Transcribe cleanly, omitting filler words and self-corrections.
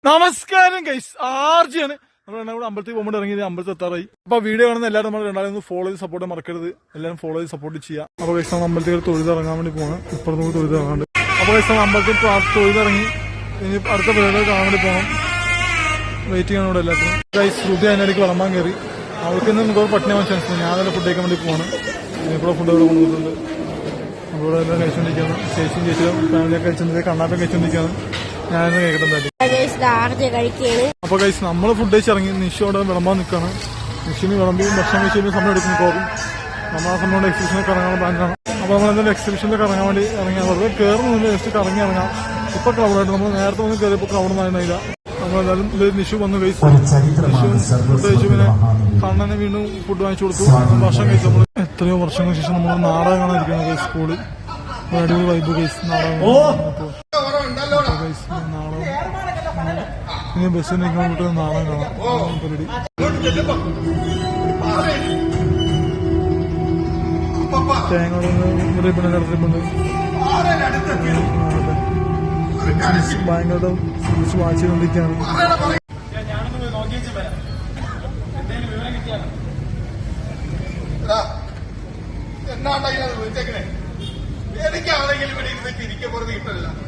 നമസ്കാരം ഗൈസ്, ആർജിയാണ്. നമ്മൾ രണ്ടാമത് അമ്പലത്തിൽ പോകുമ്പോൾ ഇറങ്ങിയത്, അമ്പലത്തിൽ എത്താറായി. അപ്പൊ വീഡിയോ കാണുന്ന എല്ലാവരും നമ്മൾ രണ്ടാമത് ഫോളോ ചെയ്ത് സപ്പോർട്ട് മറക്കരുത്. എല്ലാവരും ഫോളോ ചെയ്ത് സപ്പോർട്ട് ചെയ്യാം. അപ്പൊ ഗൈസ് നമ്മൾ അമ്പലത്തിൽ തൊഴുതിറങ്ങാൻ വേണ്ടി പോകണം. ഇപ്പുറത്ത് നമുക്ക് തൊഴുതിറങ്ങാണ്ട്. അപ്പൊ ഗൈസ് നമ്മൾ അമ്പലത്തിൽ തൊഴുതിറങ്ങി ഇനി അടുത്ത പരിപാടി കാണാൻ വേണ്ടി പോകണം. വെയിറ്റിംഗ് ആണ് ഇവിടെ എല്ലാത്തിനും. ഗൈസ് ശ്രുതി അതിനിടയ്ക്ക് വിളമ്പാൻ കയറി. അവർക്ക് ഇന്ന് നമുക്ക് പട്ടിണി ചാൻസ്. ഞാൻ തന്നെ ഫുഡ് കഴിക്കാൻ വേണ്ടി പോകണം. ഇതിനെക്കൂടെ ഫുഡ് ഇവിടെ കൊണ്ടുപോയിട്ടുണ്ട്. നമ്മളിവിടെ എല്ലാം കഴിച്ചുകൊണ്ടിരിക്കുകയാണ്. ചേച്ചിയും ചേച്ചിയും ഫാമിലിയൊക്കെ കഴിച്ചുകൊണ്ടിരിക്കുക, കണ്ണാപ്പം കഴിച്ചുകൊണ്ടിരിക്കുകയാണ്. ഞാനൊന്ന് കേൾക്കട്ടെ. അപ്പൊ ഗൈസ് നമ്മള് ഫുഡ് കഴിച്ചിറങ്ങി. നിഷു അവിടെ വിളമ്പാൻ നിൽക്കാണ്. നിഷുവിന് വിളമ്പി ഭക്ഷണം കഴിച്ചു സമയം എടുക്കുന്നു പോകും. നമ്മൾ ആ സമയം എക്സിബിഷനൊക്കെ ഇറങ്ങാൻ പ്ലാനാണ്. അപ്പൊ നമ്മളെന്തായാലും എക്സിബിഷനിലൊക്കെ ഇറങ്ങാൻ വേണ്ടി ഇറങ്ങി. വെറുതെ കയറുന്നില്ല, ജസ്റ്റ് കറങ്ങി ഇറങ്ങാം. ഇപ്പൊ ക്രൗഡായിട്ട് നമ്മൾ നേരത്തെ വന്ന് കയറിയപ്പോൾ ക്രൗഡൊന്നായിരുന്നില്ല. നമ്മളെന്തായാലും നിഷു വന്ന് കഴിച്ചു. ഫുഡ് കഴിച്ചു. പിന്നെ കണ്ണനെ വീണ്ടും ഫുഡ് വാങ്ങിച്ചു കൊടുത്തു. ഭക്ഷണം കഴിച്ചു. നമ്മൾ എത്രയോ വർഷങ്ങൾക്ക് ശേഷം നമ്മൾ നാടകം കാണാതിരിക്കുന്നത് സ്കൂളിൽ. അടിപൊളി വൈബ് ഗൈസ്. നാടകം ഇനി ബസ്സിൽ നിൽക്കുമ്പോൾ നാടകം കാണാം. പരിപാടി തേങ്ങ റിബണ് റിബണ് ഭയങ്കര വായിച്ചുകൊണ്ടിരിക്കുകയാണ്. എന്നാണ്ടാ വിളിച്ചേക്കണേ? എനിക്കാണെങ്കിൽ ഇവിടെ ഇരുന്ന് ഇരിക്കാൻ പുറത്ത് കിട്ടില്ല.